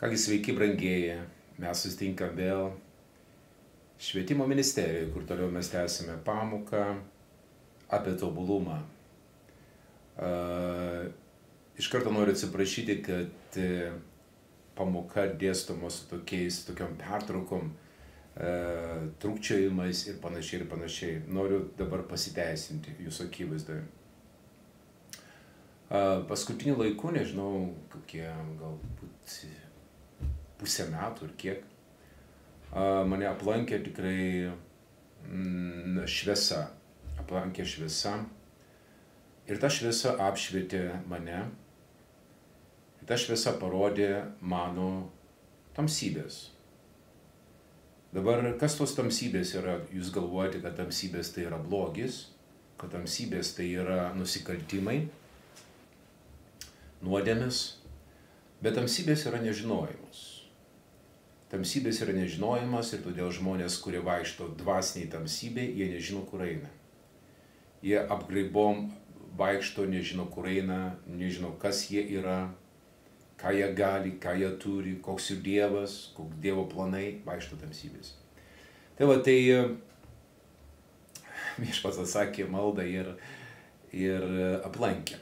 Kągi sveiki, brangieji, mes susitinkam vėl Švietimo ministerijoje, kur toliau mes tęsime pamoką apie tobulumą. Iš karto noriu atsiprašyti, kad pamoka dėstoma su tokiom pertraukom, trūkčiojimais ir panašiai. Noriu dabar pasiteisinti jūsų akivaizdoje. Paskutiniu laiku, nežinau, kokie galbūt pusę metų ir kiek, mane aplankė tikrai šviesa. Aplankė šviesa. Ir ta šviesa apšvietė mane. Ir ta šviesa parodė mano tamsybės. Dabar, kas tos tamsybės yra? Jūs galvojate, kad tamsybės tai yra blogis, kad tamsybės tai yra nusikaltimai, nuodėmės, bet tamsybės yra nežinojimas. Tamsybės yra nežinojimas ir todėl žmonės, kurie vaikšto dvasiniai tamsybei, jie nežino, kur eina. Jie apgraibom vaikšto, nežino, kur eina, nežino, kas jie yra, ką jie gali, ką jie turi, koks jų Dievas, koks Dievo planai, vaikšto tamsybės. Tai va, tai viešpats atsakė maldą ir aplankė.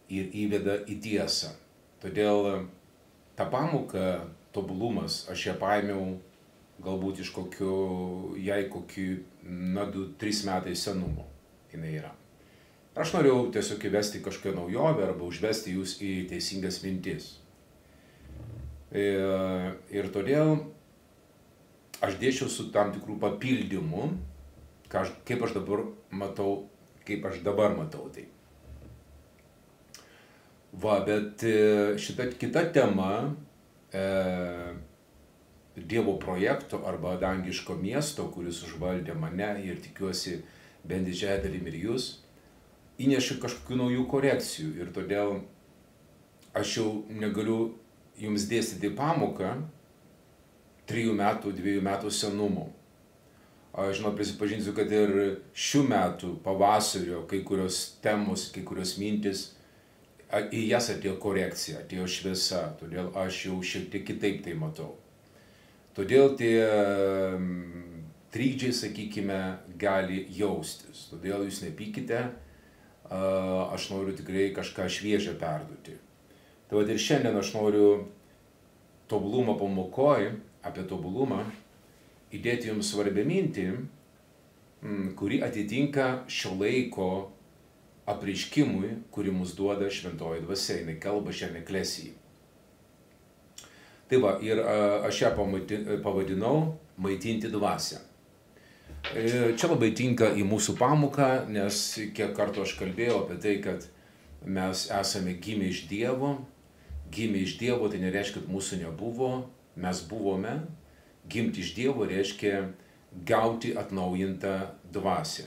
Ir įveda į tiesą. Todėl tą pamoką, tobulumas, aš ją paėmiau galbūt iš jai kokių 2-3 metai senumo jinai yra. Aš norėjau tiesiog įvesti kažkokią naujovę arba užvesti jūs į teisingas mintis. Ir todėl aš dėčiau su tam tikrų papildymų, kaip aš dabar matau tai. Va, bet šita kita tema Dievo projekto arba dangiško miesto, kuris užvaldė mane ir tikiuosi bent didžiąją dalimi ir jūs, įnešė kažkokių naujų korekcijų ir todėl aš jau negaliu jums dėstyti pamoką 3 metų, 2 metų senumo. Aš prisipažinsiu, kad ir šių metų pavasario kai kurios temos, kai kurios mintis, į jas atėjo korekcija, atėjo šviesa, todėl aš jau šiek tiek kitaip tai matau. Todėl tie trikdžiai, sakykime, gali jaustis. Todėl jūs nepykite, aš noriu tikrai kažką šviežią perduoti. Tai va ir šiandien aš noriu tobulumo pamokoj, apie tobulumą, įdėti jums svarbią mintį, kuri atitinka šio laiko apreiškimui, kurį mums duoda šventoji dvasia, jinai kalba šiame klesijai. Tai va, ir aš ją pavadinau maitinti dvasią. Čia labai tinka į mūsų pamoką, nes kiek kartų aš kalbėjau apie tai, kad mes esame gimę iš Dievo. Gimę iš Dievo tai nereiškia, kad mūsų nebuvo, mes buvome. Gimti iš Dievo reiškia gauti atnaujintą dvasią.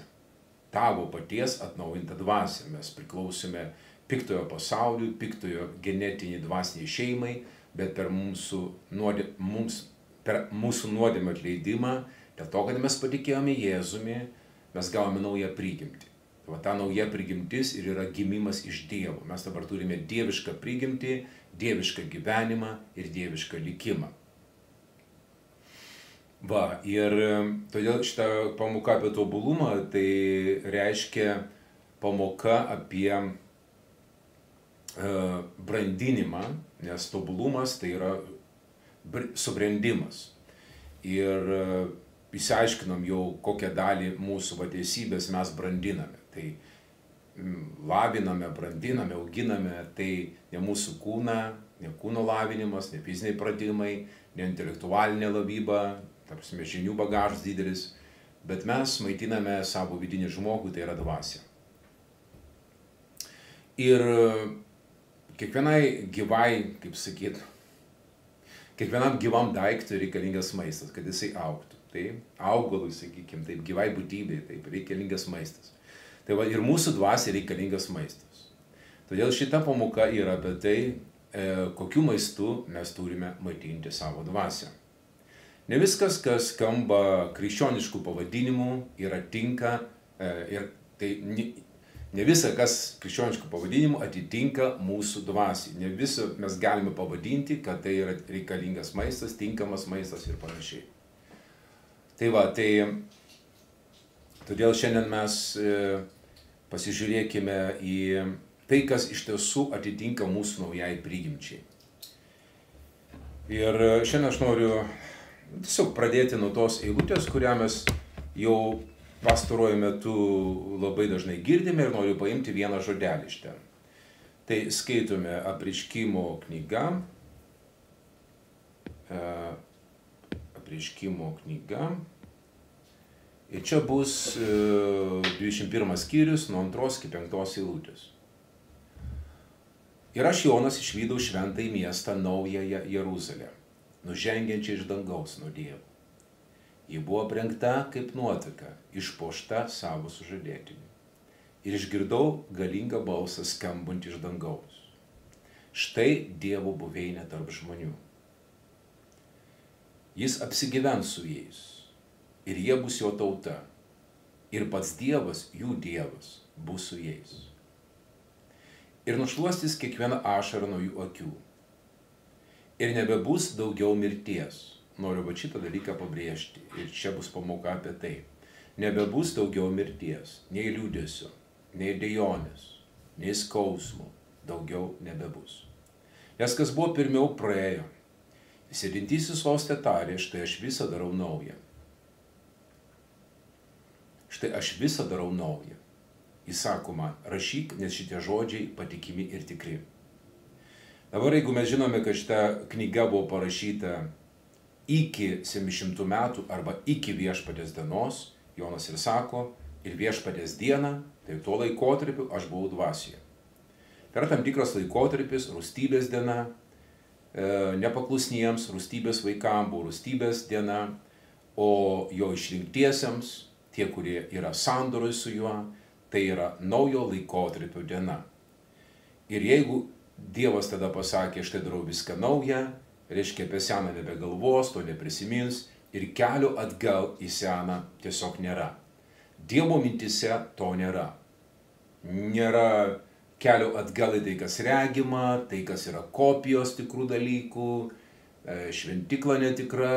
Tavo paties atnaujintą dvasią. Mes priklausome piktojo pasauliui, piktojo genetiniai dvasiniai šeimai, bet per mūsų nuodėmę atleidimą, dėl to, kad mes patikėjome Jėzumi, mes gavome naują prigimtį. Va, ta nauja prigimtis ir yra gimimas iš Dievo. Mes dabar turime dievišką prigimtį, dievišką gyvenimą ir dievišką likimą. Va, ir todėl šitą pamoką apie tobulumą, tai reiškia pamoka apie brandinimą, nes tobulumas tai yra subrendimas. Ir išsiaiškinom jau, kokią dalį mūsų teisybės mes brandiname. Tai laviname, brandiname, auginame, tai ne mūsų kūną, ne kūno lavinimas, ne fiziniai pratimai, ne intelektualinė lavyba, žinių bagažas didelis, bet mes maitiname savo vidinį žmogų, tai yra dvasia. Ir kiekvienai gyvai, kaip sakyt, kiekvienam gyvam daiktui reikalingas maistas, kad jisai augtų. Tai augalui, sakykime, taip, gyvai būtybei, taip, reikalingas maistas. Tai va, ir mūsų dvasia reikalingas maistas. Todėl šita pamoka yra apie tai, kokiu maistu mes turime maitinti savo dvasią. Ne viskas, kas skamba krikščioniškų pavadinimų, yra tinka ir tai Ne visa, kas krikščioniškų pavadinimų atitinka mūsų dvasiai. Ne visą mes galime pavadinti, kad tai yra reikalingas maistas, tinkamas maistas ir panašiai. Tai va, todėl šiandien mes pasižiūrėkime į tai, kas iš tiesų atitinka mūsų naujai prigimčiai. Ir šiandien aš noriu tiesiog pradėti nuo tos eilutės, kurią mes jau pastaruoju metu labai dažnai girdime ir noriu paimti vieną žodelį iš ten. Tai skaitome Apreiškimo knyga. Apreiškimo knyga. Ir čia bus 21 skyrius nuo 2 iki 5 eilutės. Ir aš, Jonas, išvydau šventąjį miestą, naująją Jeruzalę, nužengiančią iš dangaus nuo Dievo. Ji buvo aprengta kaip nuotaka, išpuošta savo sužadėtiniu. Ir išgirdau galingą balsą skambantį iš dangaus. Štai Dievo buveinė tarp žmonių. Jis apsigyvens su jais, ir jie bus jo tauta, ir pats Dievas, jų Dievas, bus su jais. Ir nušluostys kiekvieną ašarą nuo jų akių. Ir nebebus daugiau mirties. Noriu va šitą dalyką pabrėžti. Ir čia bus pamoka apie tai. Nebebus daugiau mirties, nei liūdesio, nei dejonės, nei skausmo. Daugiau nebebus. Nes kas buvo pirmiau praėjo. Sėdintysis soste tarė, štai aš visą darau naują. Štai aš visą darau naują. Jis sako man, rašyk, nes šitie žodžiai patikimi ir tikri. Dabar, jeigu mes žinome, kad šita knyga buvo parašyta iki 700 metų arba iki viešpaties dienos, Jonas ir sako, ir viešpaties dieną, tai tuo laikotarpiu aš buvau dvasioje. Tai yra tam tikras laikotarpis, rūstybės diena, nepaklusniems, rūstybės vaikams buvo rūstybės diena, o jo išrinktiesiems, tie, kurie yra sandoroj su juo, tai yra naujo laikotarpio diena. Ir jeigu Dievas tada pasakė, štai darau viską naują, reiškia apie seną nebegalvos, to neprisimins ir kelio atgal į seną tiesiog nėra. Dievo mintise to nėra. Nėra kelio atgal į tai, kas regima, tai, kas yra kopijos tikrų dalykų, šventikla netikra,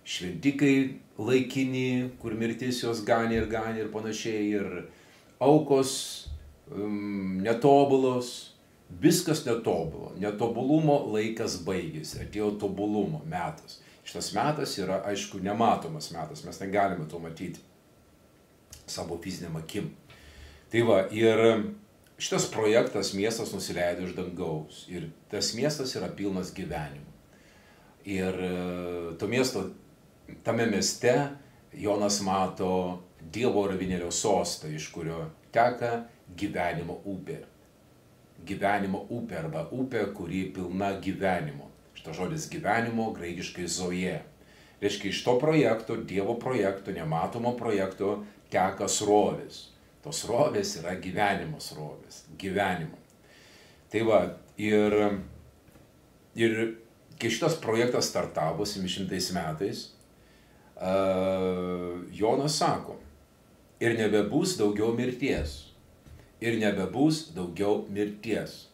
šventikai laikini, kur mirtis jos ganė ir panašiai, ir aukos netobulos. Viskas netobulo, netobulumo laikas baigėsi, atėjo tobulumo metas. Šitas metas yra, aišku, nematomas metas, mes negalime to matyti savo fiziniam akim. Tai va, ir šitas projektas miestas nusileido iš dangaus ir tas miestas yra pilnas gyvenimo. Ir tame mieste Jonas mato Dievo ravinėlio sostą, iš kurio teka gyvenimo upė. Gyvenimo upė arba upė, kuri pilna gyvenimo. Šitas žodis gyvenimo graikiškai zoje. Reiškia, iš to projekto, Dievo projekto, nematomo projekto teka srovės. Tos srovės yra gyvenimo srovės. Gyvenimo. Tai va, ir kai šitas projektas startavo 700 metais, Jonas sako, ir nebebus daugiau mirties. Ir nebebus daugiau mirties.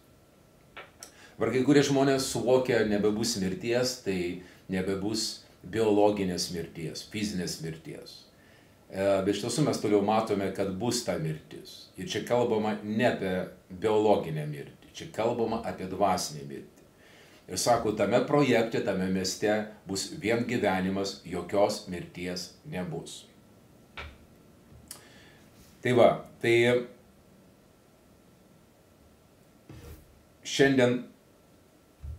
Kai kurie žmonės suvokia, nebebus mirties, tai nebebus biologinės mirties, fizinės mirties. Bet iš tiesų mes toliau matome, kad bus ta mirtis. Ir čia kalbama ne apie biologinę mirtį, čia kalbama apie dvasinę mirtį. Ir sako, tame projekte, tame mieste bus vien gyvenimas, jokios mirties nebus. Tai va, tai šiandien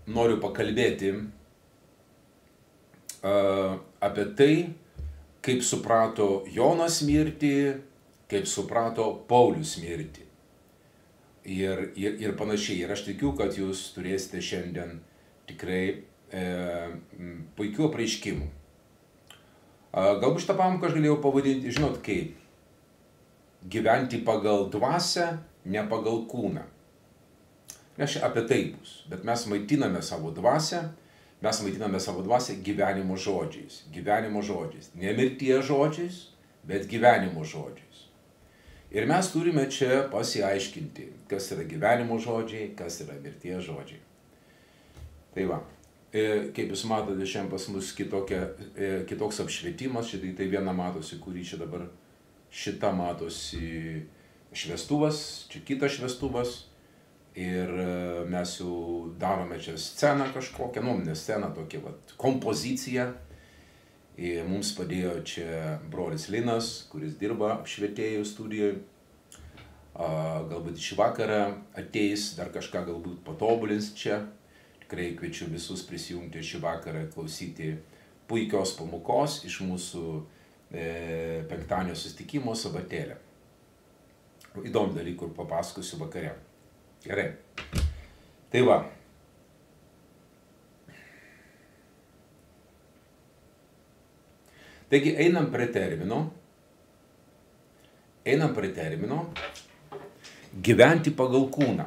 noriu pakalbėti apie tai, kaip suprato Jonas mirtį, kaip suprato Paulius mirtį. Ir panašiai. Ir aš tikiu, kad jūs turėsite šiandien tikrai puikių apreiškimų. Galbūt šitą pamoką aš galėjau pavadinti, žinot kaip, gyventi pagal dvasią, ne pagal kūną. Nes apie tai bus, bet mes maitiname savo dvasią gyvenimo žodžiais. Gyvenimo žodžiais. Ne mirties žodžiais, bet gyvenimo žodžiais. Ir mes turime čia pasiaiškinti, kas yra gyvenimo žodžiai, kas yra mirties žodžiai. Tai va, kaip jūs matote, šiandien pas mus kitoks apšvietimas, šitai tai viena matosi, kurį čia dabar, šita matosi šviestuvas, čia kitas šviestuvas. Ir mes jau darome čia sceną kažkokią, ne sceną, tokią kompoziciją. Ir mums padėjo čia brolis Linas, kuris dirba apšvietėjų studijoje. Galbūt šį vakarą ateis, dar kažką galbūt patobulins čia. Tikrai kviečiu visus prisijungti šį vakarą, klausyti puikios pamokos iš mūsų penktadienio susitikimo sabatėlę. Įdomu dalykų ir papasakosiu vakare. Gerai. Tai va. Taigi einam prie termino. Gyventi pagal kūną.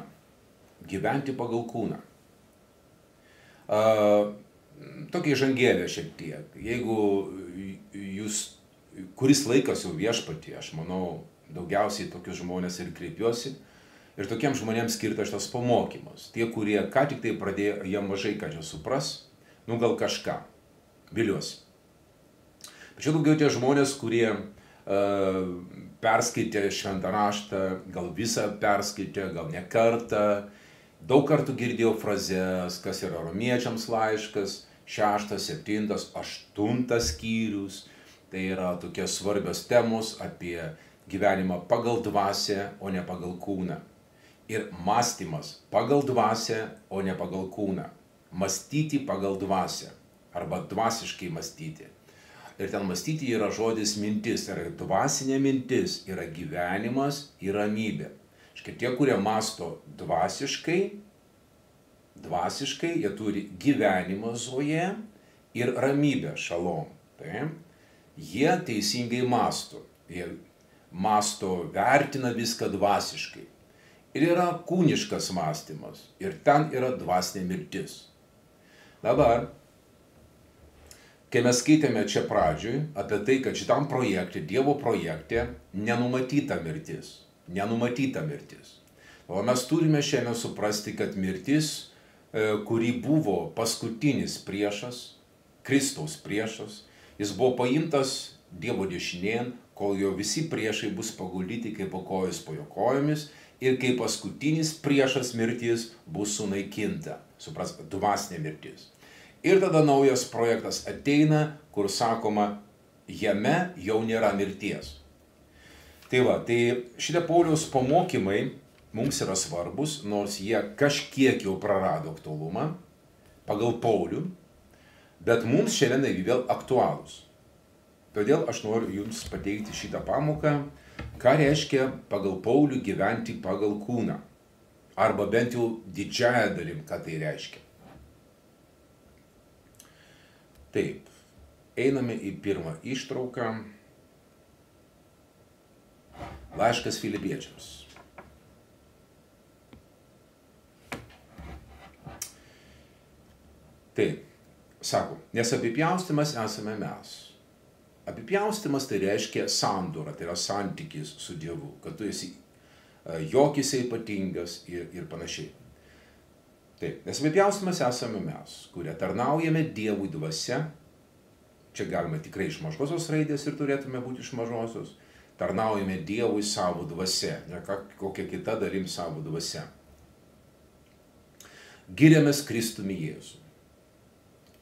Gyventi pagal kūną. Tokia įžangėlė šiek tiek. Jeigu jūs kuris laikas jau viešpatie, aš manau, daugiausiai tokius žmonės ir kreipiuosi. Ir tokiems žmonėms skirtas šitas pamokymas. Tie, kurie ką tik tai pradėjo, jie mažai ką čia supras, gal kažką. Viliuosi. Tačiau daugiau tie žmonės, kurie perskaitė šventą raštą, gal visą perskaitė, gal ne kartą, daug kartų girdėjau frazes, kas yra romiečiams laiškas, 6, 7, 8 skyrius. Tai yra tokie svarbios temos apie gyvenimą pagal dvasią, o ne pagal kūną. Ir mąstymas pagal dvasią, o ne pagal kūną. Mąstyti pagal dvasią. Arba dvasiškai mąstyti. Ir ten mąstyti yra žodis mintis. Yra dvasinė mintis, yra gyvenimas ir ramybė. Tie, kurie mąsto dvasiškai, jie turi gyvenimą zoje ir ramybę šalom. Tai? Jie teisingai mąsto. Jie mąsto, vertina viską dvasiškai. Ir yra kūniškas mąstymas. Ir ten yra dvasinė mirtis. Dabar, kai mes skaitėme čia pradžioj apie tai, kad šitam projekte, Dievo projekte, nenumatyta mirtis. Nenumatyta mirtis. O mes turime šiandien suprasti, kad mirtis, kuri buvo paskutinis priešas, Kristaus priešas, jis buvo paimtas Dievo dešinėn, kol jo visi priešai bus paguldyti kaip po kojos po jo kojomis, ir kai paskutinis priešas mirtis bus sunaikinta. Suprask, dvasinė mirtis. Ir tada naujas projektas ateina, kur sakoma, jame jau nėra mirties. Tai va, tai šitie Pauliaus pamokymai mums yra svarbus, nors jie kažkiek jau prarado aktualumą pagal Paulių, bet mums šiandien vėl aktualūs. Todėl aš noriu jums pateikti šitą pamoką, ką reiškia pagal Paulių gyventi pagal kūną. Arba bent jau didžiąją dalim, ką tai reiškia. Taip, einame į pirmą ištrauką. Laiškas Filipiečiams. Taip, sako, nes apipjaustymas esame mes. Apipjaustymas tai reiškia sandorą, tai yra santykis su Dievu, kad tu esi jokis ypatingas ir panašiai. Taip, nes apipjaustymas esame mes, kurie tarnaujame Dievui dvasia, čia galime tikrai iš mažosios raidės ir turėtume būti iš mažosios, tarnaujame Dievui savo dvasia, ne kokia kita dalim savo dvasia. Giriamės Kristumi Jėzų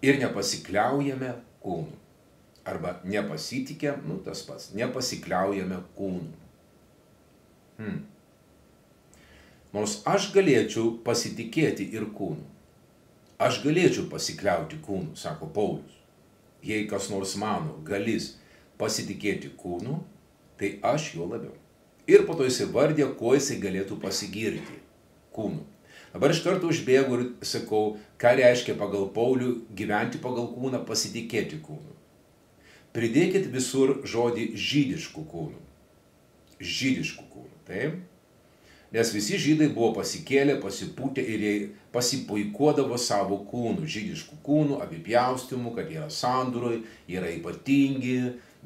ir nepasikliaujame kūnu. Arba nepasitikė, tas pats, nepasikliaujame kūnu. Nors aš galėčiau pasitikėti ir kūnu. Aš galėčiau pasikliauti kūnu, sako Paulius. Jei kas nors mano galės pasitikėti kūnu, tai aš jo labiau. Ir po to jis įvardė, kuo jis galėtų pasigirti kūnu. Dabar iš karto užbėgu ir sakau, ką reiškia pagal Paulių gyventi pagal kūną, pasitikėti kūnu. Pridėkit visur žodį žydiškų kūnų. Žydiškų kūnų, taip? Nes visi žydai buvo pasikėlę, pasipūtę ir jie pasipuikuodavo savo kūnų, žydiškų kūnų, apipjaustymų, kad jie yra sandūroj, jie yra ypatingi,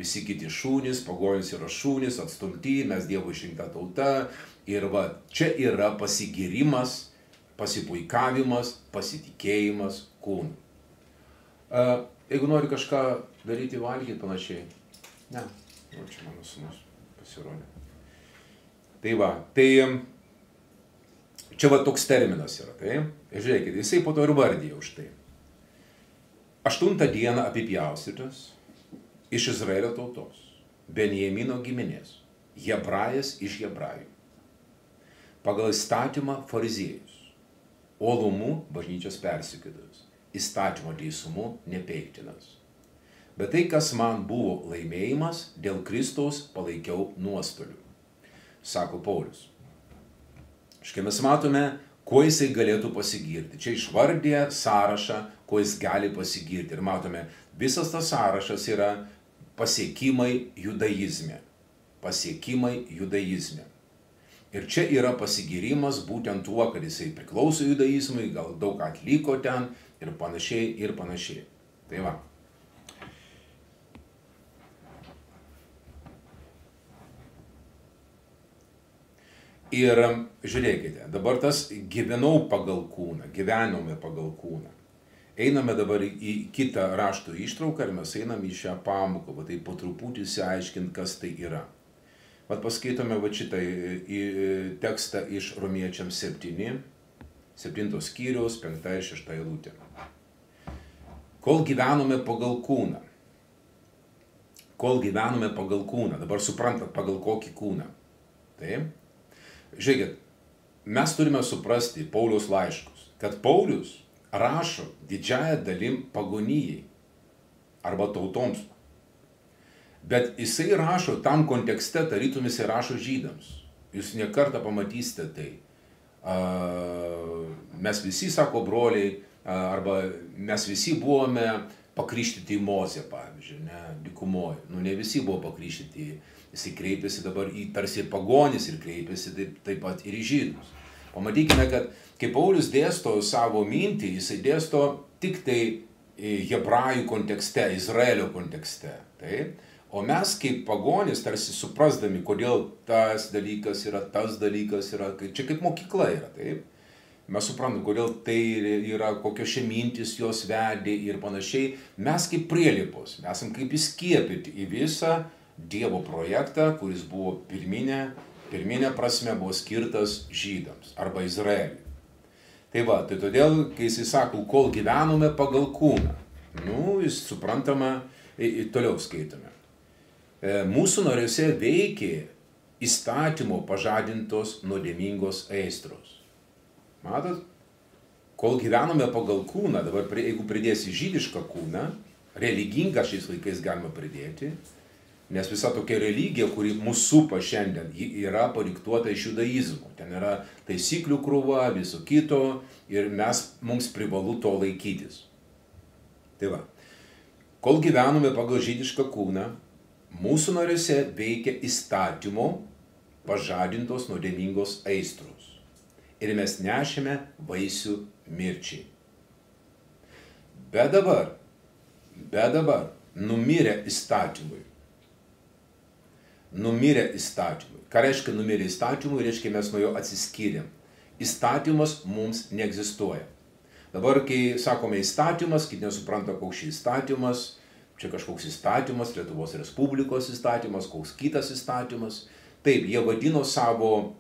visi kiti šūnys, pagonys yra šūnys, atstumti, mes Dievo išrinkta tauta. Ir va, čia yra pasigirimas, pasipuikavimas, pasitikėjimas kūnu. Jeigu nori kažką daryti, valgyti panašiai. Ne, čia mano sūnus pasirodė. Tai va, tai čia va toks terminas yra, tai? Ir žiūrėkit, jisai po to ir vardija už tai. 8 dieną apipjaustytas iš Izraelio tautos, Benjamino giminės, Hebrajas iš Hebrajų. Pagal įstatymą fariziejus, uolumu bažnyčios persekiotojas, įstatymo teisumu nepeiktinas. Bet tai, kas man buvo laimėjimas, dėl Kristaus palaikiau nuostolių, sako Paulius. Štai mes matome, kuo jisai galėtų pasigirti. Čia išvardė sąrašą, kuo jis gali pasigirti. Ir matome, visas tas sąrašas yra pasiekimai judaizme. Pasiekimai judaizme. Ir čia yra pasigirimas būtent tuo, kad jisai priklauso judaizmui, gal daug atliko ten ir panašiai, ir panašiai. Tai va. Ir žiūrėkite, dabar tas gyvenau pagal kūną, gyvenome pagal kūną. Einame dabar į kitą rašto ištrauką ir mes einame į šią pamoką, va tai po truputį išsiaiškinti, kas tai yra. Vat paskaitome va šitą tekstą iš Romiečiams 7 skyriaus 5 ir 6 eilutė. Kol gyvenome pagal kūną. Kol gyvenome pagal kūną. Dabar suprantat, pagal kokį kūną. Taip? Žiūrėkit, mes turime suprasti Pauliaus laiškus, kad Paulius rašo didžiąją dalim pagonijai arba tautoms. Bet jisai rašo tam kontekste, tarytum jisai rašo žydams. Jūs nekartą pamatysite tai. Mes visi, sako broliai, arba mes visi buvome pakrikštyti į Mozę, pavyzdžiui, ne, dykumoje. Nu, ne visi buvo pakrikštyti. Jisai kreipėsi dabar į tarsi pagonis ir kreipėsi taip pat ir į žydus. Pamatykime, kad kai Paulius dėsto savo mintį, jisai dėsto tik tai hebrajų kontekste, Izraelio kontekste. Taip? O mes kaip pagonis tarsi suprasdami, kodėl tas dalykas yra, čia kaip mokykla yra, taip? Mes suprantam, kodėl tai yra, kokios čia mintis jos vedė ir panašiai. Mes kaip prielipos, mes esam kaip įskiepyti į visą Dievo projektą, kuris buvo pirminė prasme buvo skirtas žydams arba Izraeliui. Tai va, tai todėl, kai jisai sako, kol gyvenome pagal kūną, jis suprantama, toliau skaitome. Mūsų nariuose veikė įstatymo pažadintos nuodėmingos aistros. Matot? Kol gyvenome pagal kūną, dabar jeigu pridėsi žydišką kūną, religingą šiais laikais galima pridėti, nes visa tokia religija, kuri mūsų supa šiandien, ji yra padiktuota iš judaizmo. Ten yra taisyklių krūva, viso kito ir mums privalu to laikytis. Tai va, kol gyvenome pagal žydišką kūną, mūsų nariuose veikia įstatymo pažadintos nuodėmingos aistros. Ir mes nešėme vaisių mirčiai. Bet dabar, numirę įstatymui. Ką reiškia numirę įstatymui? Reiškia, mes nuo jo atsiskyrėm. Įstatymas mums neegzistuoja. Dabar, kai sakome įstatymas, kiti nesupranta, koks šis įstatymas, čia kažkoks įstatymas, Lietuvos Respublikos įstatymas, koks kitas įstatymas. Taip, jie vadino savo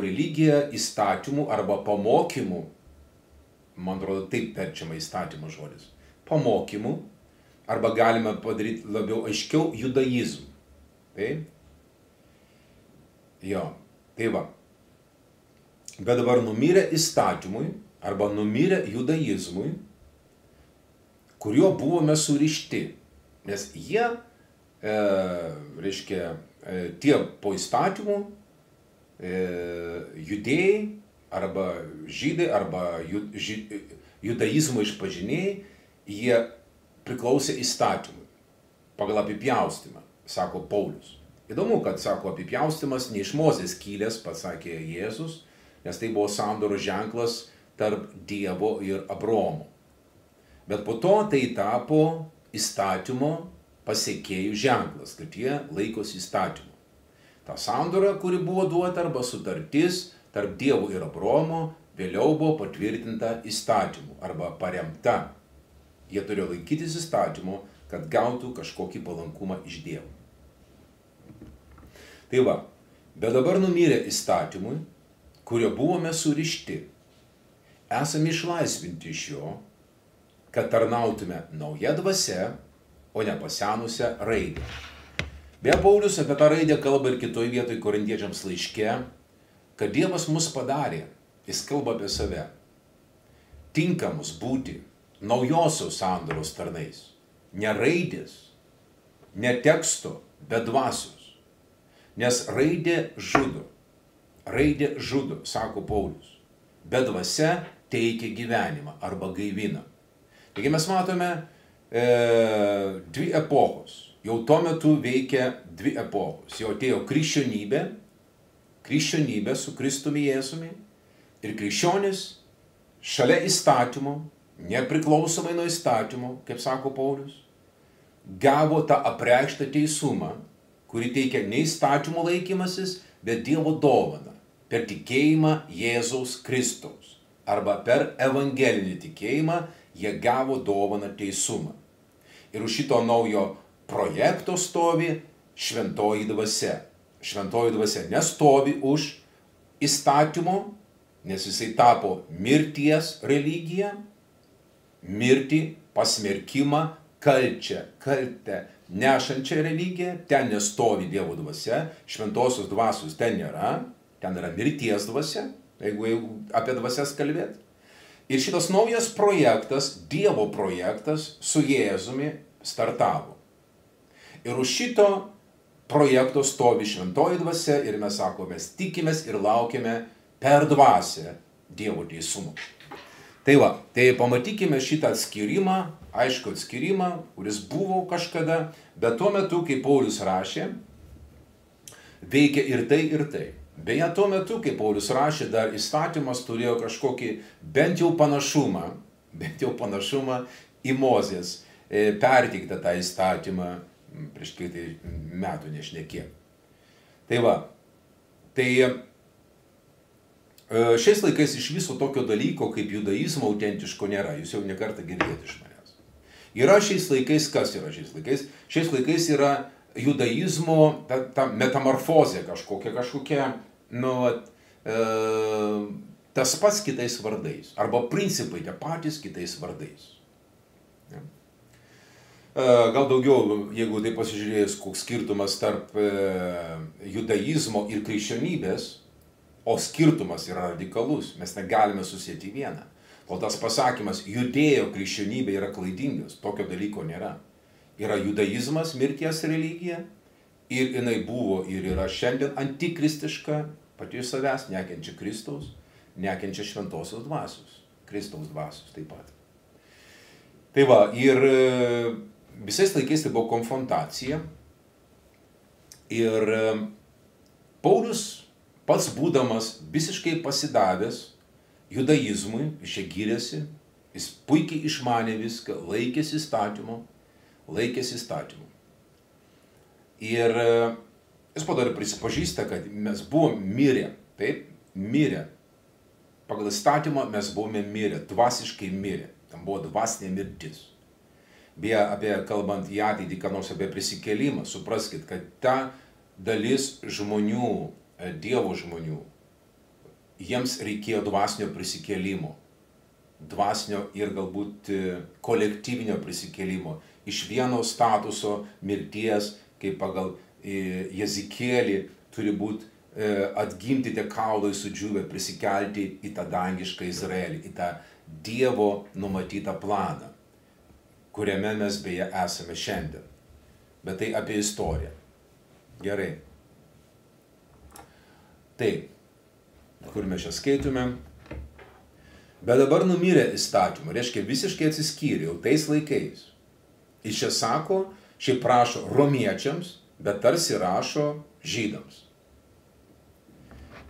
religiją įstatymų arba pamokymų, man atrodo, taip perčiama įstatymo žodis, pamokymų, arba galime padaryti labiau aiškiau judaizmų. Taip? Jo, tai va. Bet dabar numirę įstatymui arba numirę judaizmui, kuriuo buvome surišti, nes jie, reiškia, tie po įstatymų, judėjai arba žydai arba judaizmo išpažinėjai, jie priklausė įstatymui pagal apipjaustymą, sako Paulius. Įdomu, kad, sako, apipjaustymas ne iš Mozės kilęs, pasakė Jėzus, nes tai buvo sandoros ženklas tarp Dievo ir Abraomo. Bet po to tai tapo įstatymo pasekėjų ženklas, kad jie laikosi įstatymų. Ta sandora, kuri buvo duota arba sutartis tarp Dievo ir Abraomo, vėliau buvo patvirtinta įstatymu arba paremta. Jie turėjo laikytis įstatymu, kad gautų kažkokį palankumą iš Dievo. Tai va, bet dabar numirė įstatymui, kurio buvome surišti. Esame išlaisvinti iš jo, kad tarnautume nauja dvasia, o ne pasenusią raidę. Beje, Paulius apie tą raidę kalba ir kitoje vietoje korintiečiams laiške, kad Dievas mus padarė, jis kalba apie save, tinkamus būti naujosios sandoros tarnais. Ne raidės, ne teksto, bet dvasios. Nes raidė žudo, sako Paulius, bet dvasia teikia gyvenimą arba gaivina. Taigi mes matome dvi epochos. Jau tuo metu veikia dvi epochos. Jau atėjo krikščionybė su Kristumi Jėzumi ir krikščionis šalia įstatymo, nepriklausomai nuo įstatymo, kaip sako Paulius, gavo tą apreikštą teisumą, kuri teikia ne įstatymo laikymasis, bet Dievo dovaną per tikėjimą Jėzaus Kristaus. Arba per evangelinį tikėjimą jie gavo dovaną teisumą. Ir už šito naujo projekto stovi šventoji dvasia. Šventoji dvasia nestovi už įstatymo, nes jisai tapo mirties religija, mirtį, pasmerkimą, kaltę nešančią religiją, ten nestovi Dievo dvasia, šventosios dvasios ten nėra, ten yra mirties dvasia, jeigu apie dvasias kalbėt. Ir šitas naujas projektas, Dievo projektas su Jėzumi startavo. Ir už šito projekto stovi šventoji dvasia ir mes sakome, mes tikimės ir laukiame per dvasią Dievo teisumo. Tai va, tai pamatykime šitą atskirimą, aišku atskirimą, kuris buvo kažkada, bet tuo metu, kai Paulius rašė, veikia ir tai, ir tai. Beje, tuo metu, kai Paulius rašė, dar įstatymas turėjo kažkokį bent jau panašumą į Mozės perteiktą tą įstatymą prieš kitai metų nešnekė. Tai va, tai šiais laikais iš viso tokio dalyko kaip judaizmo autentiško nėra, jūs jau nekartą girdėjote iš manęs. Yra šiais laikais, kas yra šiais laikais? Šiais laikais yra judaizmo ta metamorfozė kažkokia tas pats kitais vardais, arba principai tie patys kitais vardais. Gal daugiau, jeigu tai pasižiūrėjus, koks skirtumas tarp judaizmo ir krikščionybės, o skirtumas yra radikalus, mes negalime susieti vieną. O tas pasakymas, judėjo krikščionybė yra klaidingas, tokio dalyko nėra. Yra judaizmas, mirties religija, ir jinai buvo ir yra šiandien antikristiška, pati iš savęs, nekenčia Kristaus, nekenčia šventosios dvasios, Kristaus dvasios taip pat. Tai va, ir visais laikais tai buvo konfrontacija ir Paulius pats būdamas visiškai pasidavęs judaizmui, jis čia gyrėsi, jis puikiai išmanė viską, laikėsi įstatymu. Ir jis po dar prisipažįsta, kad mes buvome mirę, taip, mirę. Pagal įstatymą mes buvome mirę, dvasiškai mirę, tam buvo dvasinė mirtis. Beje, kalbant į ateitį, ką nors apie prisikėlimą, supraskit, kad ta dalis žmonių, Dievo žmonių, jiems reikėjo dvasinio prisikėlimo, dvasinio ir galbūt kolektyvinio prisikėlimo, iš vieno statuso mirties, kaip pagal Jezikėlį turi būti atgimti tie kaulai sudžiūvę, prisikelti į tą dangišką Izraelį, į tą Dievo numatytą planą, kuriame mes beje esame šiandien. Bet tai apie istoriją. Gerai. Taip, kur mes čia skaitume. Bet dabar numirė įstatymą, reiškia visiškai atsiskyrė jau tais laikais. Jis čia sako, šiaip rašo romiečiams, bet tarsi rašo žydams.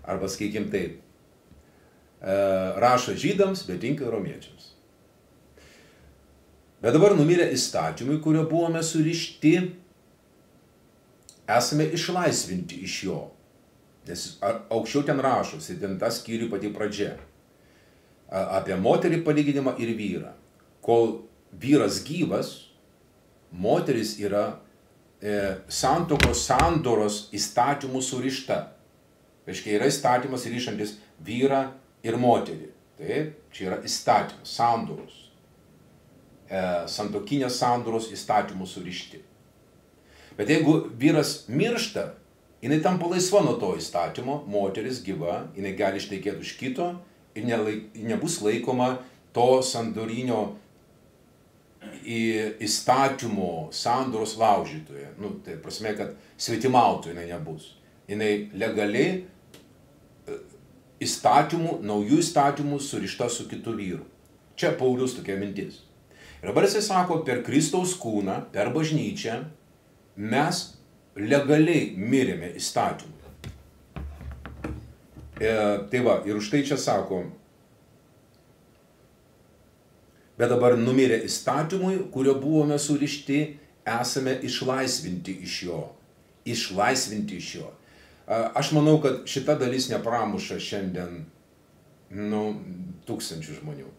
Arba sakykim taip, rašo žydams, bet tinka romiečiams. Bet dabar numirę įstatymui, kurio buvome surišti, esame išlaisvinti iš jo. Nes aukščiau ten rašosi, ten tas skyrių pati pradžia. Apie moterį palyginimą ir vyrą. Kol vyras gyvas, moteris yra santuokos sandoros įstatymų surišta. Reiškia, yra įstatymas rišantis vyrą ir moterį. Taip, čia yra įstatymas, sandoros. Santuokinės sandoros įstatymų surišti. Bet jeigu vyras miršta, jinai tampa laisva nuo to įstatymo, moteris gyva, jinai gali ištekėti už kito ir nebus laikoma to sandorinio įstatymo sandoros laužytoje. Tai prasme, kad svetimautų jinai nebus. Jinai legaliai įstatymų, naujų įstatymų surišta su kitu vyru. Čia Paulius tokia mintis. Ir dabar jisai sako, per Kristaus kūną, per bažnyčią, mes legaliai mirėme įstatymui. Tai va, ir už tai čia sako, bet dabar numirę įstatymui, kurio buvome surišti, esame išlaisvinti iš jo. Išlaisvinti iš jo. Aš manau, kad šita dalis nepramuša šiandien tūkstančių žmonių.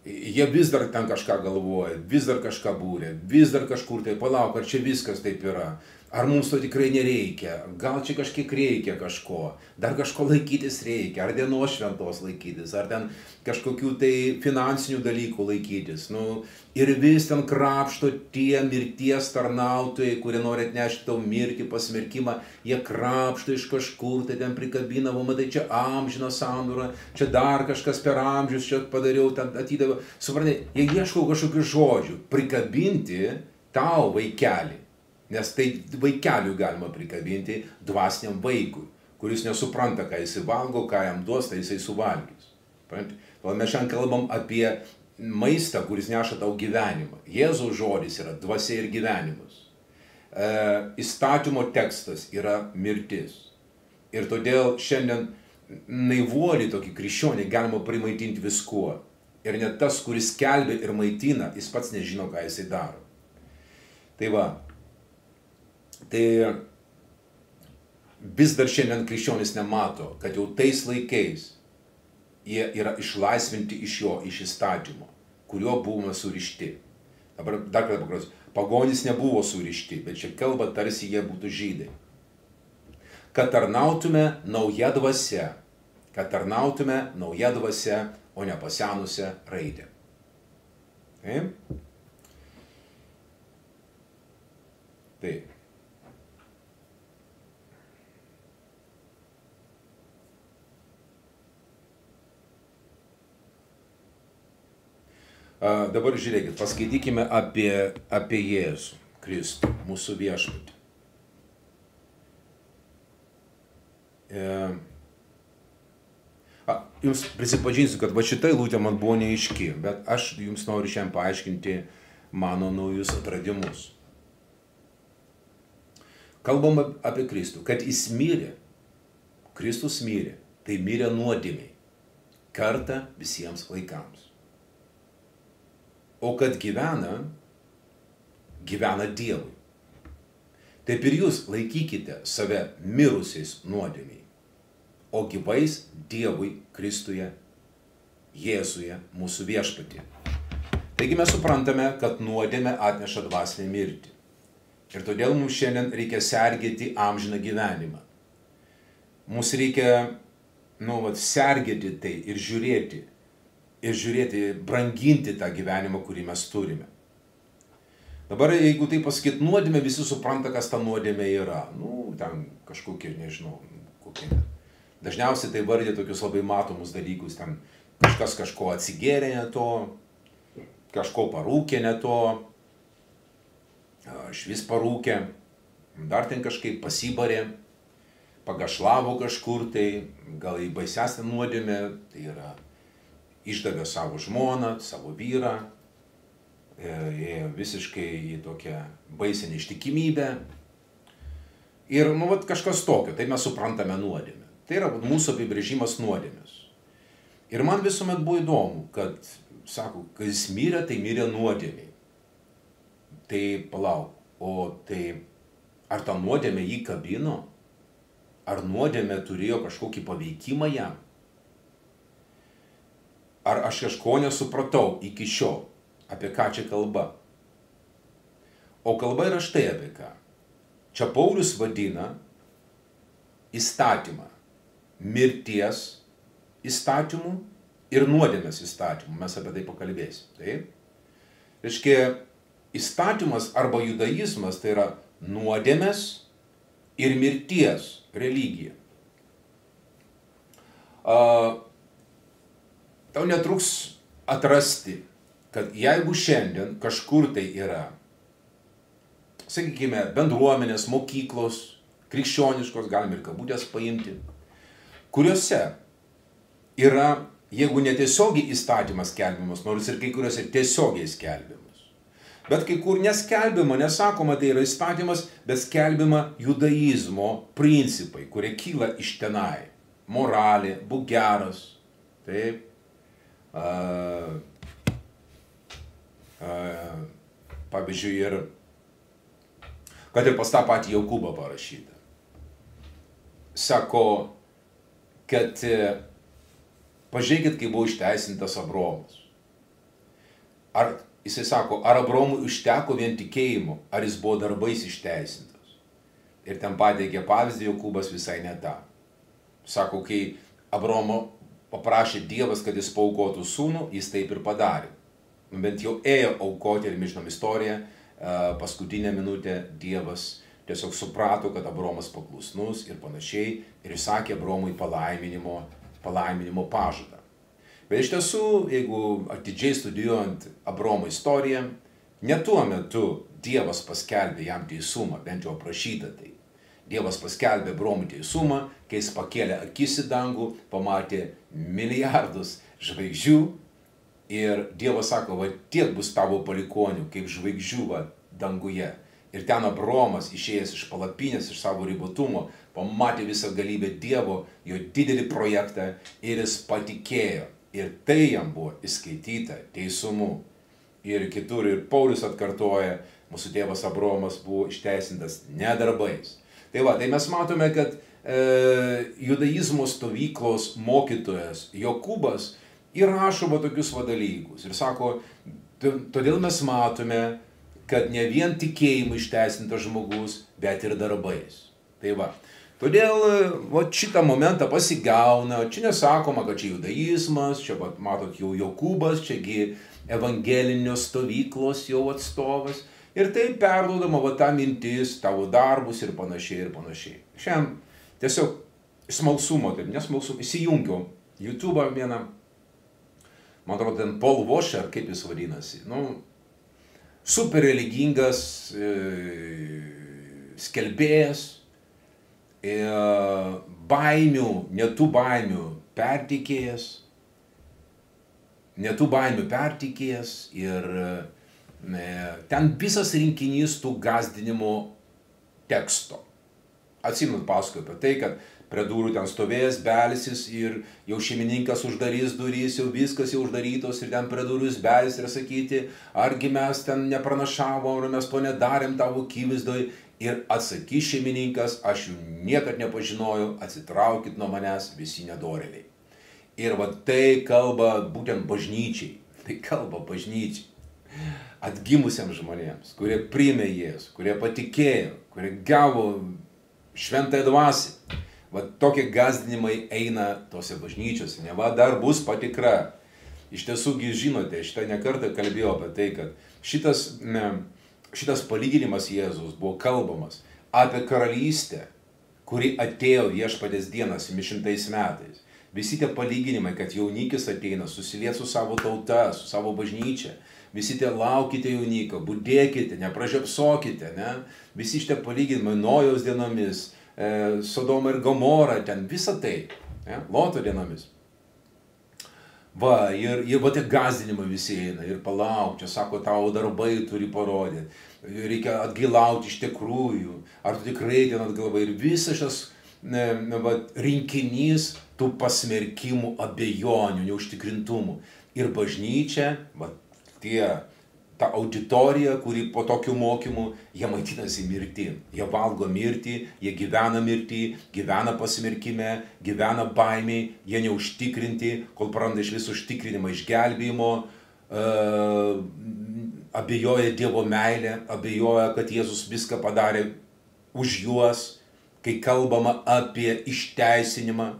Jie vis dar ten kažką galvoja, vis dar kažką būrė, vis dar kažkur tai palauk, ar čia viskas taip yra. Ar mums to tikrai nereikia, gal čia kažkiek reikia kažko, dar kažko laikytis reikia, ar dienos šventos laikytis, ar ten kažkokių tai finansinių dalykų laikytis. Ir vis ten krapšto tie mirties tarnautojai, kurie nori atnešti tau mirtį, pasmerkimą, jie krapšto iš kažkur, tai ten prikabina, matai, čia amžina sandora, čia dar kažkas per amžius, čia padariau, ten atidavau. Suprantate, jie ieško kažkokių žodžių, prikabinti tau vaikelį. Nes tai vaikeliui galima prikabinti dvasiniam vaikui, kuris nesupranta, ką jisai valgo, ką jam duos, tai jisai suvalgys. O mes šiandien kalbam apie maistą, kuris neša tau gyvenimą. Jėzaus žodis yra dvasia ir gyvenimas. Įstatymo tekstas yra mirtis. Ir todėl šiandien naivuolį tokį krikščionį galima primaitinti viskuo. Ir net tas, kuris skelbia ir maitina, jis pats nežino, ką jisai daro. Tai va. Tai vis dar šiandien krikščionys nemato, kad jau tais laikais jie yra išlaisvinti iš jo, iš įstatymo, kuriuo buvome surišti. Dabar dar kartą paklausiu, pagonys nebuvo surišti, bet čia kalba tarsi jie būtų žydai. Kad tarnautume nauja dvasia, o ne pasenusią raidę. Taip. Dabar žiūrėkit, paskaitykime apie Jėzų Kristų, mūsų viešpatį. Jums prisipažinsiu, kad va šita eilutė man buvo neaiški, bet aš jums noriu šiandien paaiškinti mano naujus atradimus. Kalbam apie Kristų, kad jis mirė, Kristus mirė, tai mirė nuodėmiai, kartą visiems laikams. O kad gyvena Dievui. Taip ir jūs laikykite save mirusiais nuodėmiai, o gyvais Dievui Kristuje, Jėzuje, mūsų viešpatyje. Taigi mes suprantame, kad nuodėmė atneša dvasinę mirtį. Ir todėl mums šiandien reikia sergėti amžiną gyvenimą. Mums reikia sergėti tai ir žiūrėti, branginti tą gyvenimą, kurį mes turime. Dabar, jeigu tai pasakyt nuodėmė, visi supranta, kas ta nuodėmė yra. Ten kažkokie, nežinau, kokie. Dažniausiai tai vardė tokius labai matomus dalykus. Ten kažkas kažko atsigėrė ne to, kažko parūkė ne to, švis parūkė, dar ten kažkaip pasibarė, pagašlavo kažkur tai, gal į baisesnę nuodėmę, tai yra išdavė savo žmoną, savo vyrą, ėjo visiškai į tokią baisią neištikimybę. Ir, kažkas tokio, tai mes suprantame nuodėmę. Tai yra mūsų apibrėžimas nuodėmės. Ir man visuomet buvo įdomu, kad sako, kad jis mirė, tai mirė nuodėmiai. Tai palauk, o tai ar ta nuodėmė jį kabino? Ar nuodėmė turėjo kažkokį paveikimą jam? Ar aš kažko nesupratau iki šiol, apie ką čia kalba? O kalba yra štai apie ką. Čia Paulius vadina įstatymą mirties įstatymu ir nuodėmės įstatymu. Mes apie tai pakalbėsim. Taip? Reiškia, įstatymas arba judaizmas tai yra nuodėmės ir mirties religija. Tau netruks atrasti, kad jeigu šiandien kažkur tai yra, sakykime, bendruomenės, mokyklos, krikščioniškos, galime ir kabutės paimti, kuriuose yra, jeigu netiesiogiai įstatymas skelbiamas, nors ir kai kuriuose tiesiogiai skelbiamas. Bet kai kur neskelbiama, nesakoma, tai yra įstatymas, bet skelbiama judaizmo principai, kurie kyla iš tenai. Moralė, būk geras, taip. Pavyzdžiui, ir kad ir pas tą patį Jokūbą parašyta. Sako, kad pažiūrėkit, kai buvo išteisintas Abraomas. Ar jisai sako, ar Abraomui užteko vien tikėjimu, ar jis buvo darbais išteisintas. Ir ten pateikė pavyzdį Jokūbas visai ne tą. Sako, kai Abraomo paprašė Dievas, kad jis paaukotų sūnų, jis taip ir padarė. Bent jau ėjo aukoti ir mes žinom istoriją, paskutinę minutę Dievas tiesiog suprato, kad Abraomas paklusnus ir panašiai ir išsakė Abraomui palaiminimo pažadą. Bet iš tiesų, jeigu atidžiai studijuojant Abraomo istoriją, ne tuo metu Dievas paskelbė jam teisumą, bent jau aprašyta tai. Dievas paskelbė Abraomui teisumą, kai jis pakėlė akis į dangų, pamatė milijardus žvaigždžių ir Dievas sako, va tiek bus tavo palikonių, kaip žvaigždžių va danguje. Ir ten Abraomas, išėjęs iš palapinės, iš savo ribotumo, pamatė visą galybę Dievo, jo didelį projektą ir jis patikėjo. Ir tai jam buvo įskaityta teisumu. Ir kitur, ir Paulius atkartoja, mūsų tėvas Abraomas buvo išteisintas ne darbais. Tai va, tai mes matome, kad judaizmo stovyklos mokytojas Jokūbas įrašo va tokius va dalykus. Ir sako, todėl mes matome, kad ne vien tikėjimu išteisintas žmogus, bet ir darbais. Tai va. Todėl va, šitą momentą pasigauna, čia nesakoma, kad čia judaizmas, čia va, matot jau Jokūbas, čiagi evangelinio stovyklos jau atstovas. Ir tai perduodama va ta mintis, tavo darbus ir panašiai ir panašiai. Šiandien tiesiog smalsumo, taip nesmalsumo, įsijungiau YouTube'ą vieną, man atrodo, ten Paul Washer, kaip jis vadinasi, super religingas skelbėjas, baimių, netų baimių pertikėjas ir ten visas rinkinys tų gąsdinimo teksto. Atsimenu, pasakoju apie tai, kad prie durų ten stovėjęs belsis ir jau šeimininkas uždarys durys, jau viskas jau uždarytos ir ten prie durų jis belis ir sakyti, argi mes ten nepranašavom, ar mes to nedarėm tavo akivaizdoj. Ir atsakys šeimininkas, aš jų niekad nepažinojau, atsitraukit nuo manęs visi nedorėliai. Ir va tai kalba būtent bažnyčiai, tai kalba bažnyčiai. Atgimusiems žmonėms, kurie priėmė Jėzų, kurie patikėjo, kurie gavo šventąją dvasią. Va tokie gąsdinimai eina tose bažnyčiose, ne va dar bus patikra. Iš tiesų, žinote, šitą nekartą kalbėjau apie tai, kad šitas palyginimas Jėzus buvo kalbamas apie karalystę, kuri atėjo Viešpaties dieną 700 metais. Visi tie palyginimai, kad jaunikis ateina susiliet su savo tauta, su savo bažnyčia. Visi tie laukite jauniko, budėkite, nepražiopsokite, ne? Visi šitie palyginimai Nojaus dienomis, Sodoma ir Gomora, ten visa tai, ne? Loto dienomis. Va, ir va tie gąsdinimai visi eina, ir palauk, čia sako, tavo darbai turi parodyti, reikia atgailauti iš tikrųjų, ar tu tikrai ten atgalavai, ir visas šis rinkinys tų pasmerkimų, abejonių, neužtikrintumų. Ir bažnyčia, ta auditorija, kuri po tokių mokymų, jie maitinasi mirtį. Jie valgo mirtį, jie gyvena mirtį, gyvena pasmerkime, gyvena baimiai, jie neužtikrinti, kol praranda iš visų užtikrinimą išgelbėjimo, abejoja Dievo meilę, abejoja, kad Jėzus viską padarė už juos, kai kalbama apie išteisinimą.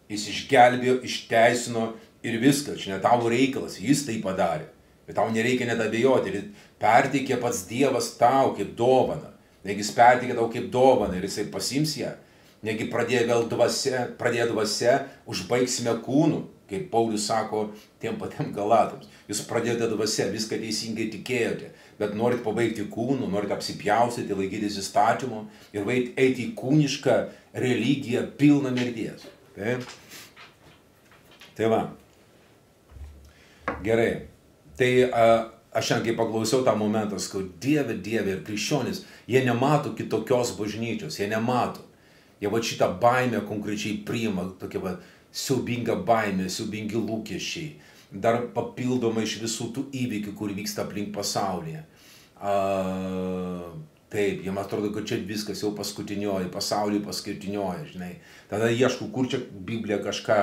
Jis išgelbėjo, išteisino ir viskas, čia ne tavo reikalas, jis tai padarė. Bet tau nereikia net abejoti, ir perteikė pats Dievas tau kaip dovaną. Negi jis perteikė tau kaip dovaną ir jisai pasims ją. Negi pradėjo dvasia, užbaigsime kūnu, kaip Paulius sako tiem patiem Galatams. Jūs pradėjote dvasia, viską teisingai tikėjote, bet norit pabaigti kūnu, norit apsipjaustyti, laikytis įstatymo ir eiti į kūnišką religiją pilną mirties. Tai va. Gerai. Tai aš šiandien, kai paklausiau tą momentą, sakau, Dieve, ir krikščionys, jie nemato kitokios bažnyčios, jie nemato. Jie va šitą baimę konkrečiai priima, tokia siaubinga baimė, siaubingi lūkesčiai, dar papildomai iš visų tų įvykių, kur vyksta aplink pasaulyje. Taip, jiems atrodo, kad čia viskas jau paskutinioji, pasaulyje paskutinioji, žinai. Tada ieškau, kur čia Biblija kažką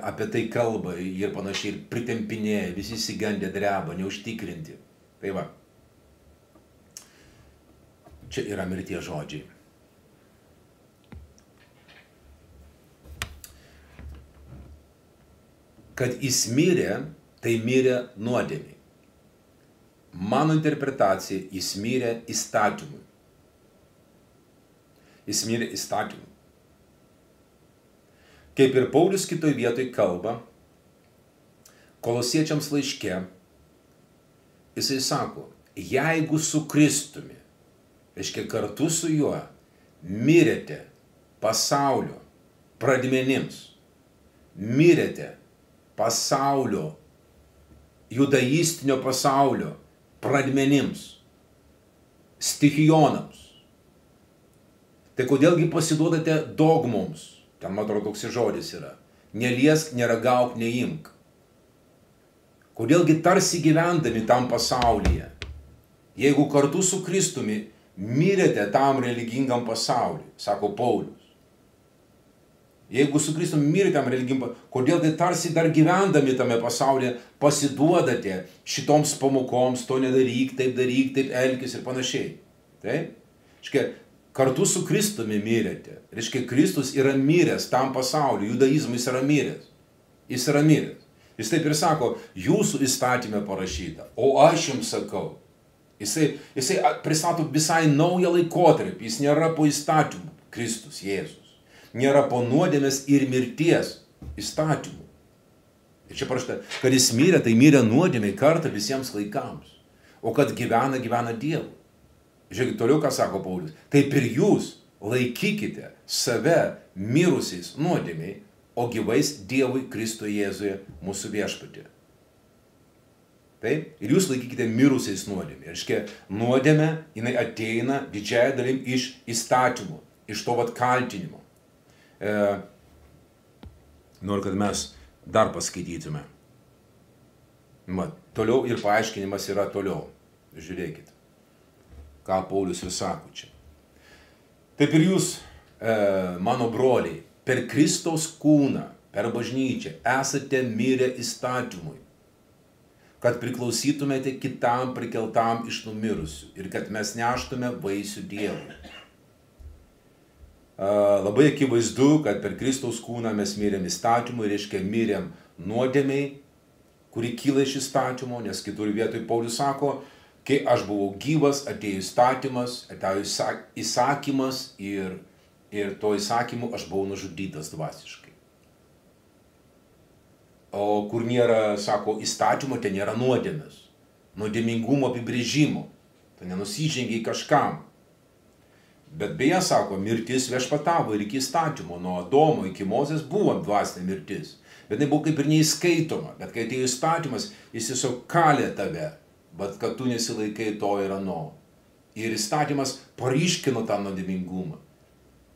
apie tai kalba ir panašiai, ir pritempinėja, visi įsigandę dreba, neužtikrinti. Tai va. Čia yra mirties žodžiai. Kad jis mirė, tai mirė nuodėmei. Mano interpretacija, jis mirė įstatymui. Jis mirė įstatymui. Kaip ir Paulius kitoj vietoj kalba, Kolosiečiams laiške, jisai sako, jeigu su Kristumi, reiškia kartu su juo, mirėte pasaulio pradmenims, mirėte pasaulio, judaistinio pasaulio pradmenims, stichijonams. Tai kodėlgi pasiduodate dogmoms? Ten, man atrodo, toks žodis yra. Neliesk, neragauk, neimk. Kodėlgi tarsi gyvendami tam pasaulyje, jeigu kartu su Kristumi mirėte tam religingam pasauliui, sako Paulius. Jeigu su Kristumi mirėte tam religingam pasauliui, kodėl tai tarsi dar gyvendami tame pasaulyje pasiduodate šitoms pamokoms, to nedaryk, taip elkis ir panašiai. Taip? Škia, kartu su Kristumi mirėte. Reiškia, Kristus yra miręs tam pasauliu, judaizmui jis yra miręs. Jis yra miręs. Jis taip ir sako, jūsų įstatyme parašyta, o aš jums sakau. Jisai pristato visai naują laikotarpį, jis nėra po įstatymų, Kristus, Jėzus. Nėra po nuodėmės ir mirties įstatymų. Ir čia parašyta, kad jis mirė, tai mirė nuodėmei kartą visiems laikams. O kad gyvena Dievu. Žiūrėkit, toliau ką sako Paulius. Taip ir jūs laikykite save mirusiais nuodėmiai, o gyvais Dievui Kristuje Jėzuje mūsų viešpatie. Taip? Ir jūs laikykite mirusiais nuodėmiai. Reiškia, nuodėmė, jinai ateina didžiąją dalim iš įstatymų, iš to kaltinimo. Noriu, kad mes dar paskaitytume. Toliau ir paaiškinimas yra toliau. Žiūrėkit, ką Paulius ir sako čia. Taip ir jūs, mano broliai, per Kristaus kūną, per bažnyčią, esate mirę įstatymui, kad priklausytumėte kitam prikeltam iš numirusių ir kad mes neštume vaisių Dievui. Labai akivaizdu, kad per Kristaus kūną mes mirėm įstatymui, reiškia mirėm nuodėmiai, kuri kyla iš įstatymo, nes kitur vietoj Paulius sako, kai aš buvau gyvas, atėjo įstatymas, atėjo įsakymas ir to įsakymu aš buvau nužudytas dvasiškai. O kur nėra, sako, įstatymo, ten nėra nuodėmės, nuodėmingumo apibrėžimo, tai nenusižengia kažkam. Bet beje, sako, mirtis viešpatavo ir iki įstatymo, nuo Adomo iki Mozės buvo dvasinė mirtis. Bet tai buvo kaip ir neįskaitoma, bet kai atėjo įstatymas, jis tiesiog kalė tave, bet kad tu nesilaikai to ir ano. Ir įstatymas paryškino tą nuodėmingumą.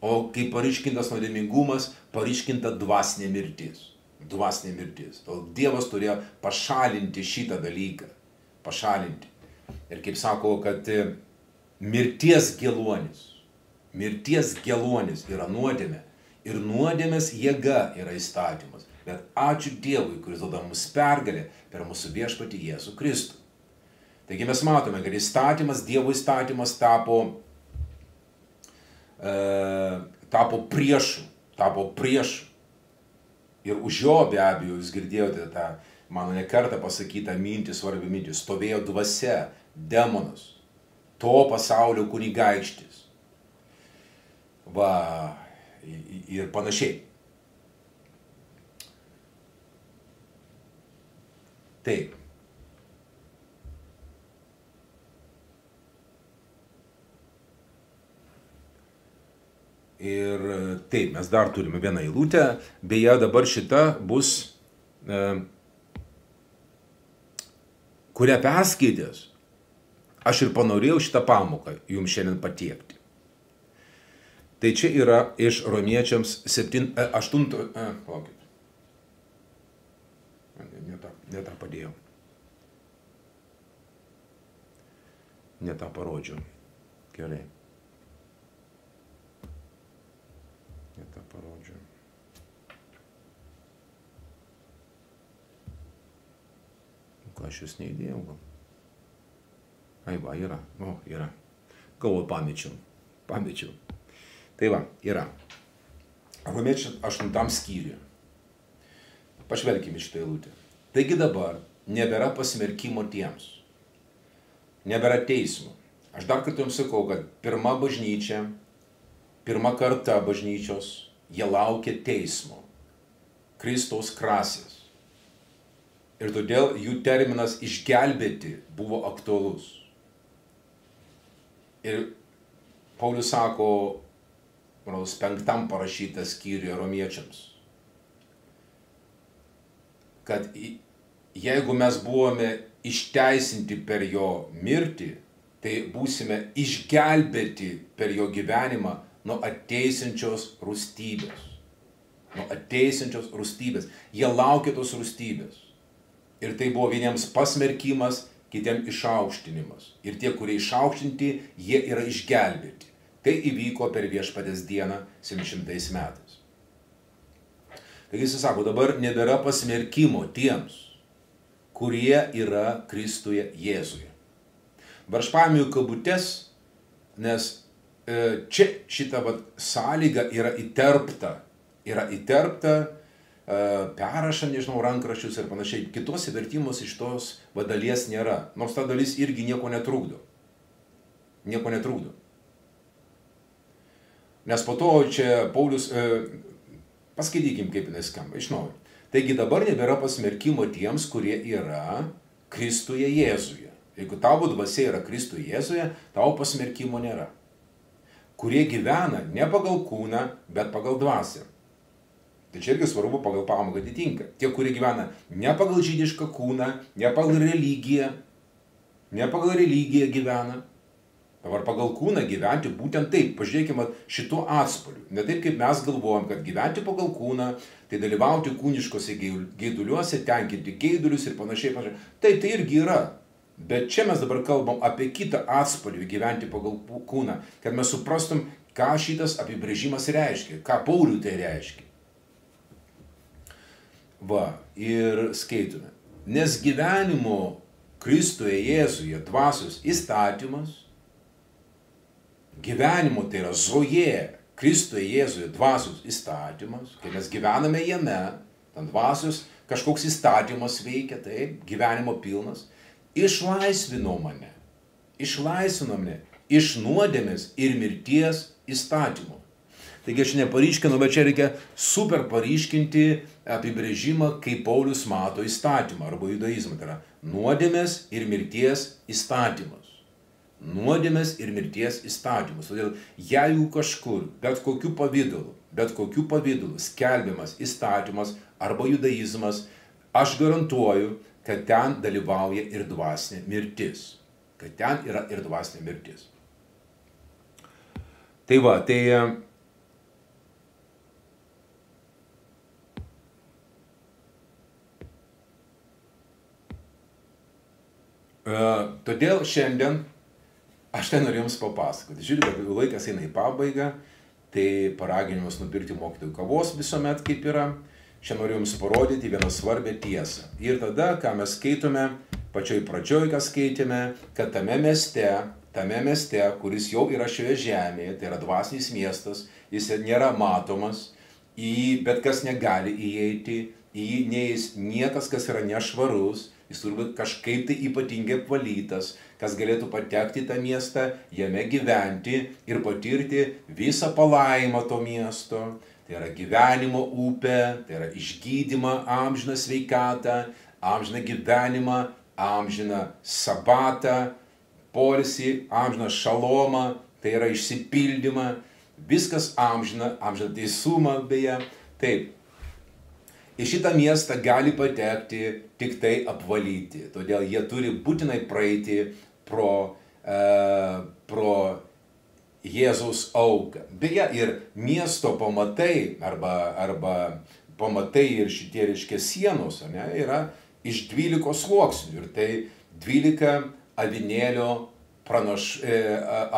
O kai paryškintas nuodėmingumas, paryškinta dvasinė mirtis. dvasinė mirtis. Todėl Dievas turėjo pašalinti šitą dalyką. Pašalinti. Ir kaip sako, kad mirties geluonis yra nuodėmė. Ir nuodėmės jėga yra įstatymas. Bet ačiū Dievui, kuris duoda mums pergalę per mūsų viešpatį Jėzų Kristų. Taigi mes matome, kad įstatymas, Dievo įstatymas tapo priešu. Ir už jo be abejo, jūs girdėjote tą mano nekartą pasakytą mintį, svarbią mintį, stovėjo dvasia, demonas, to pasaulio kunigaikštis. Va, ir panašiai. Taip. Ir taip, mes dar turime vieną eilutę, beje dabar šita bus, kurią perskaitęs, aš ir panorėjau šitą pamoką jums šiandien patiekti. Tai čia yra iš Romiečiams 8, ne tą padėjau. Ne tą parodžiau. Gerai. Ne tą parodžiau. Ką aš jūs neįdėjau gal? Ai va, yra. O, yra. Galvoju, pamečiau. Tai va, yra. Romiečių 8 skyriuje. Pažvelkime šitą eilutę. Taigi dabar nebėra pasmerkimo tiems. Nebėra teismo. Aš dar kartą jums sakau, kad pirma karta bažnyčios, jie laukia teismo. Kristaus krasės. Ir todėl jų terminas išgelbėti buvo aktualus. Ir Paulius sako, 5 parašytas skyriuje Romiečiams, kad jeigu mes buvome išteisinti per jo mirtį, tai būsime išgelbėti per jo gyvenimą nuo ateisinčios rūstybės. Jie laukė tos rūstybės. Ir tai buvo vieniems pasmerkimas, kitiems išaukštinimas. Ir tie, kurie išaukštinti, jie yra išgelbėti. Tai įvyko per viešpatės dieną 700 metais. Taigi jis sako, dabar nebėra pasmerkimo tiems, kurie yra Kristuje Jėzuje. Aš paėmiau kabutes, nes čia šita sąlyga yra įterpta. Perrašant, rankraščius ir panašiai. Kitose vertimuose iš tos dalies nėra. Nors ta dalis irgi nieko netrukdo. Nes po to čia Paulius, paskaitykim, kaip jinai skamba, iš naujo. Taigi dabar nebėra pasmerkimo tiems, kurie yra Kristuje Jėzuje. Jeigu tavo dvasia yra Kristuje Jėzuje, tavo pasmerkimo nėra. Kurie gyvena ne pagal kūną, bet pagal dvasią. Tai čia irgi svarbu pagal pamoką atitinka. Tie, kurie gyvena ne pagal žydišką kūną, ne pagal religiją gyvena. Dabar pagal kūną gyventi būtent taip. Pažiūrėkime šituo atspalviu. Ne taip, kaip mes galvojam, kad gyventi pagal kūną, tai dalyvauti kūniškose geiduliuose, tenkinti geidulius ir panašiai. Tai irgi yra. Bet čia mes dabar kalbam apie kitą atspalvį gyventi pagal kūną. Kad mes suprastum, ką šitas apibrėžimas reiškia. Ką Pauliui tai reiškia. Va, ir skaitome. Nes gyvenimo Kristuje Jėzuje dvasios įstatymas, gyvenimo tai yra zoje, Kristuje Jėzuje dvasios įstatymas, kai mes gyvename jame, ten dvasios kažkoks įstatymas veikia, taip, gyvenimo pilnas, išlaisvino mane iš nuodėmės ir mirties įstatymo. Taigi aš neparyškinu, bet čia reikia super paryškinti apibrėžimą, kaip Paulius mato įstatymą arba judaizmą. Tai yra nuodėmės ir mirties įstatymas. Todėl jeigu kažkur, bet kokiu pavidalu skelbiamas įstatymas arba judaizmas, aš garantuoju, kad ten dalyvauja ir dvasinė mirtis. Tai va, Todėl šiandien aš tai noriu Jums papasakoti. Žiūrėk, kad laikas eina į pabaigą, tai paraginimas nupirkti mokytojų kavos visuomet kaip yra. Šiandien noriu Jums parodyti vieną svarbę tiesą. Ir tada, ką mes skaitome, pačioj pradžioj, ką skaitėme, kad tame mieste, kuris jau yra šioje žemėje, tai yra dvasinis miestas, jis nėra matomas, bet kas negali įeiti, į jį neįs niekas, kas yra nešvarus, jis turi būti kažkaip tai ypatingai apvalytas, kas galėtų patekti į tą miestą, jame gyventi ir patirti visą palaimą to miesto. Tai yra gyvenimo upė, tai yra išgydymą, amžiną sveikatą, amžiną gyvenimą, amžiną sabatą, poilsį, amžiną šalomą, tai yra išsipildymą, viskas amžiną teisumą beje. Taip. Į šitą miestą gali patekti tik tai apvalyti, todėl jie turi būtinai praeiti pro Jėzaus auką. Beje, ir miesto pamatai arba pamatai ir šitie reiškia sienos yra iš 12 sluoksnių. Ir tai 12 avinėlio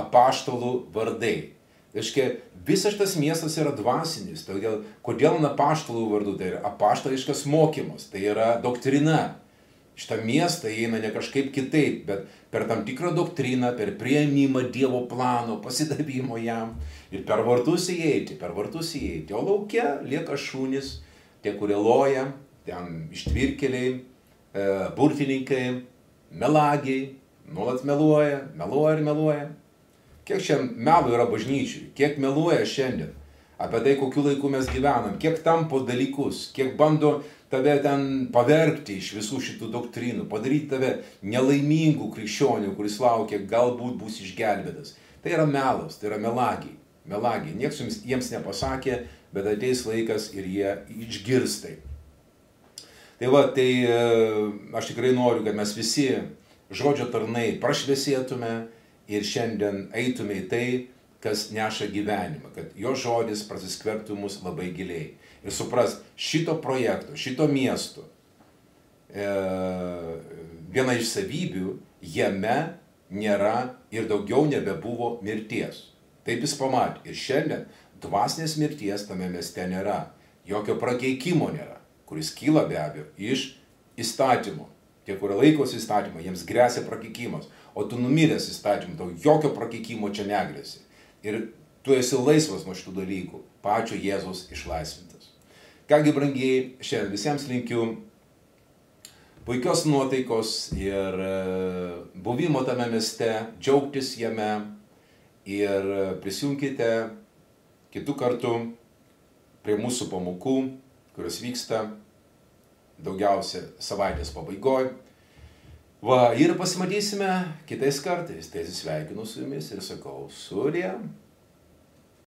apaštalų vardai. Reiškia, visas šitas miestas yra dvasinis, todėl kodėl apaštalų vardų, tai yra apaštališkas mokymas, tai yra doktrina. Šitą miestą įeina ne kažkaip kitaip, bet per tam tikrą doktriną, per priėmimą Dievo plano, pasidavimo jam ir per vartus įeiti. O lauke lieka šunys, tie, kurie loja, ten ištvirkeliai, burtininkai, melagiai, nuolat meluoja. Kiek šiandien melų yra bažnyčiui, kiek meluoja šiandien apie tai, kokiu laiku mes gyvenam, kiek tampo dalykus, kiek bando tave ten pavergti iš visų šitų doktrinų, padaryti tave nelaimingų krikščionių, kuris laukia, galbūt bus išgelbėtas. Tai yra melas, tai yra melagiai. Niekas jiems nepasakė, bet ateis laikas ir jie išgirs tai. Tai va, tai aš tikrai noriu, kad mes visi žodžio tarnai prašviesėtume ir šiandien eitume į tai, kas neša gyvenimą, kad jo žodis prasiskverbtų mus labai giliai. Ir supras, šito projekto, šito miesto viena iš savybių, jame nėra ir daugiau nebebuvo mirties. Taip jis pamatė. Ir šiandien dvasinės mirties tame mieste nėra. Jokio prakeikimo nėra, kuris kyla be abejo iš įstatymo. Tie, kurie laikosi įstatymą, jiems gresia prakeikimas. O tu numiręs įstatymą, tau jokio prakeikimo čia negrėsi. Ir tu esi laisvas nuo šitų dalykų, pačio Jėzaus išlaisvintas. Kągi, brangiai, šiandien visiems linkiu puikios nuotaikos ir buvimo tame mieste, džiaugtis jame ir prisijunkite kitų kartų prie mūsų pamokų, kurios vyksta daugiausia savaitės pabaigoj. Va, ir pasimatysime kitais kartais. Tai sveikinu su jumis ir sakau, sudie.